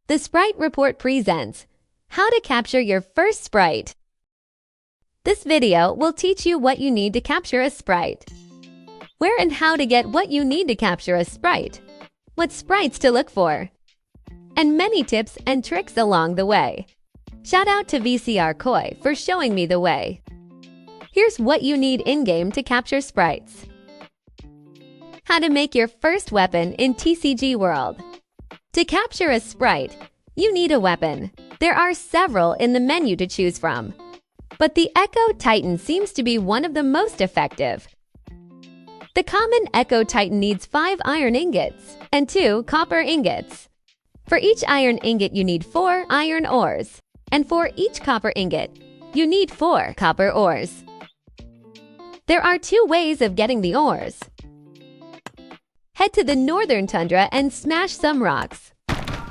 The Sprite Report presents How to Capture Your First Sprite. This video will teach you what you need to capture a sprite, where and how to get what you need to capture a sprite, what sprites to look for, and many tips and tricks along the way. Shout out to VCR Koi for showing me the way. Here's what you need in-game to capture sprites. How to make your first weapon in TCG World. To capture a sprite, you need a weapon. There are several in the menu to choose from, but the Echo Titan seems to be one of the most effective. The common Echo Titan needs 5 iron ingots and 2 copper ingots. For each iron ingot, you need 4 iron ores, and for each copper ingot, you need 4 copper ores. There are 2 ways of getting the ores. Head to the northern tundra and smash some rocks.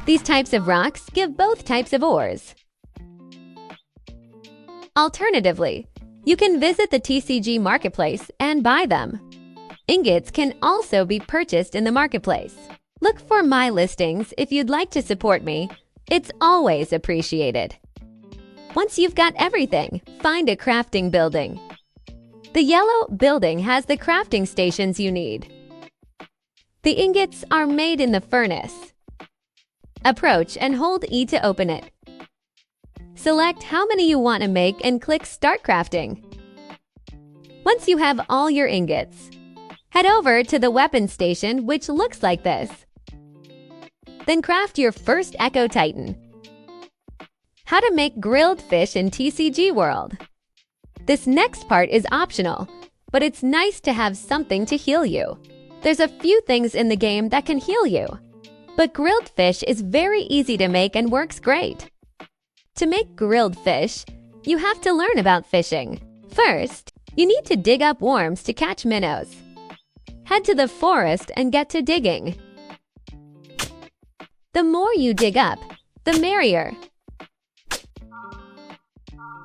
These types of rocks give both types of ores. Alternatively, you can visit the TCG marketplace and buy them. Ingots can also be purchased in the marketplace. Look for my listings if you'd like to support me. It's always appreciated. Once you've got everything, find a crafting building. The yellow building has the crafting stations you need. The ingots are made in the furnace. Approach and hold E to open it. Select how many you want to make and click Start Crafting. Once you have all your ingots, head over to the weapon station, which looks like this. Then craft your first Echo Titan. How to make grilled fish in TCG World. This next part is optional, but it's nice to have something to heal you. There's a few things in the game that can heal you, but grilled fish is very easy to make and works great. To make grilled fish, you have to learn about fishing. First, you need to dig up worms to catch minnows. Head to the forest and get to digging. The more you dig up, the merrier.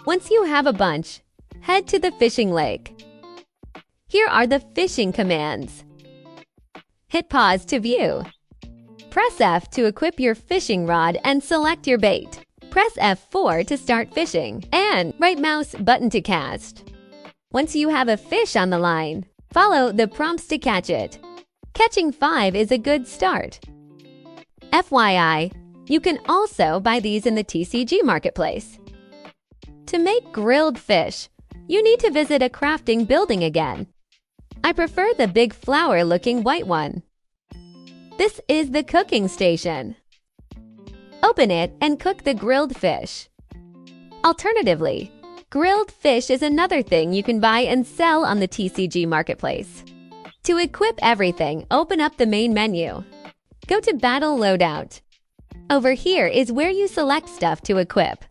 Once you have a bunch, head to the fishing lake. Here are the fishing commands. Hit pause to view. Press F to equip your fishing rod and select your bait. Press F4 to start fishing, and right mouse button to cast. Once you have a fish on the line, follow the prompts to catch it. Catching 5 is a good start. FYI, you can also buy these in the TCG marketplace. To make grilled fish, you need to visit a crafting building again. I prefer the big flower-looking white one. This is the cooking station. Open it and cook the grilled fish. Alternatively, grilled fish is another thing you can buy and sell on the TCG marketplace. To equip everything, open up the main menu. Go to Battle Loadout. Over here is where you select stuff to equip.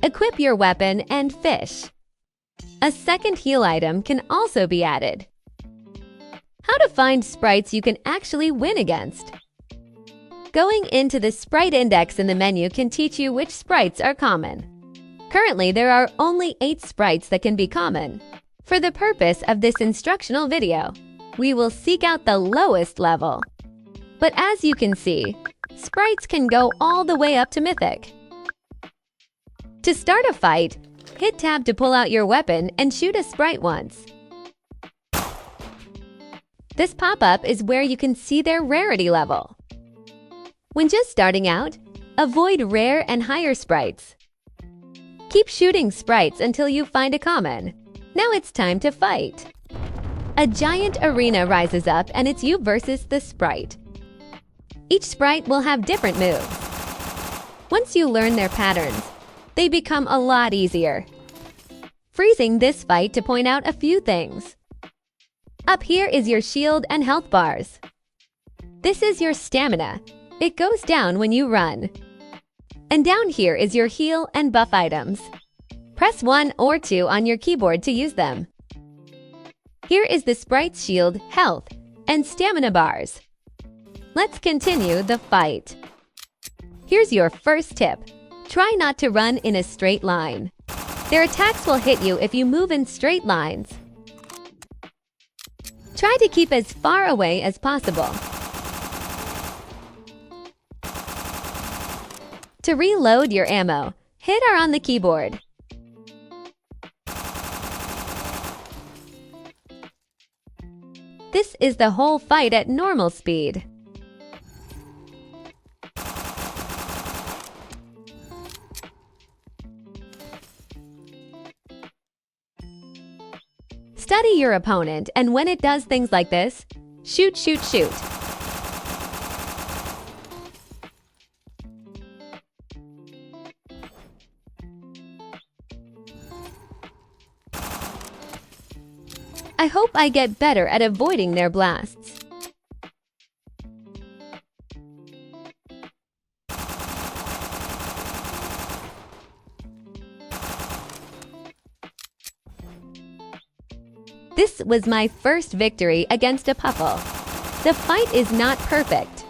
Equip your weapon and fish. A second heal item can also be added. How to find sprites you can actually win against. Going into the Sprite Index in the menu can teach you which sprites are common. Currently, there are only 8 sprites that can be common. For the purpose of this instructional video, we will seek out the lowest level. But as you can see, sprites can go all the way up to Mythic. To start a fight, hit Tab to pull out your weapon and shoot a sprite once. This pop-up is where you can see their rarity level. When just starting out, avoid rare and higher sprites. Keep shooting sprites until you find a common. Now it's time to fight. A giant arena rises up and it's you versus the sprite. Each sprite will have different moves. Once you learn their patterns, they become a lot easier. Freezing this fight to point out a few things. Up here is your shield and health bars. This is your stamina. It goes down when you run. And down here is your heal and buff items. Press 1 or 2 on your keyboard to use them. Here is the sprite's shield, health, and stamina bars. Let's continue the fight. Here's your first tip. Try not to run in a straight line. Their attacks will hit you if you move in straight lines. Try to keep as far away as possible. To reload your ammo, hit R on the keyboard. This is the whole fight at normal speed. Study your opponent, and when it does things like this, shoot, shoot, shoot. I hope I get better at avoiding their blasts. This was my first victory against a Puffle. The fight is not perfect.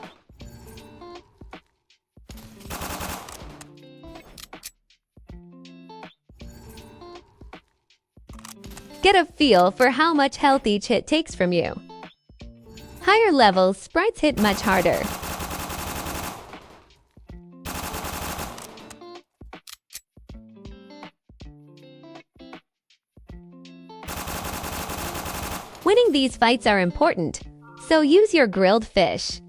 Get a feel for how much health each hit takes from you. Higher levels, sprites hit much harder. Winning these fights are important, so use your grilled fish.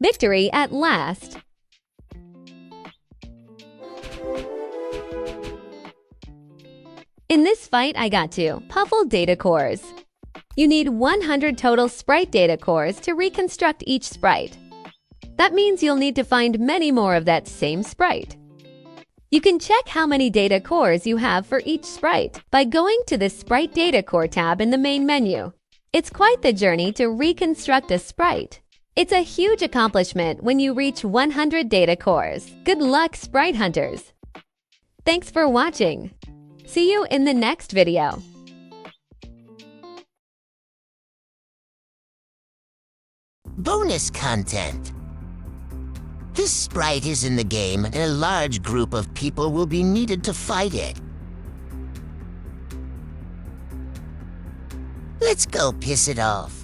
Victory at last! In this fight, I got 2 Puffle data cores. You need 100 total sprite data cores to reconstruct each sprite. That means you'll need to find many more of that same sprite. You can check how many data cores you have for each sprite by going to the Sprite Data Core tab in the main menu. It's quite the journey to reconstruct a sprite. It's a huge accomplishment when you reach 100 data cores. Good luck, Sprite Hunters! Thanks for watching! See you in the next video! Bonus content. This sprite is in the game, and a large group of people will be needed to fight it. Let's go piss it off.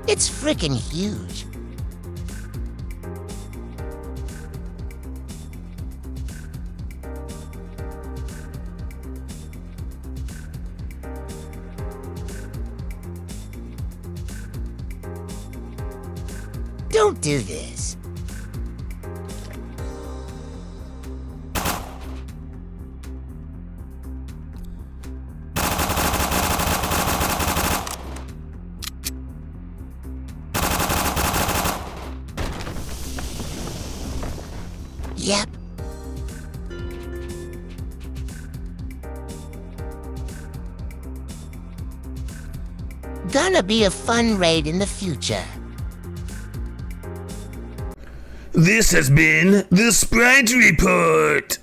It's frickin' huge. Don't do this. Yep. Gonna be a fun raid in the future. This has been the Sprite Report.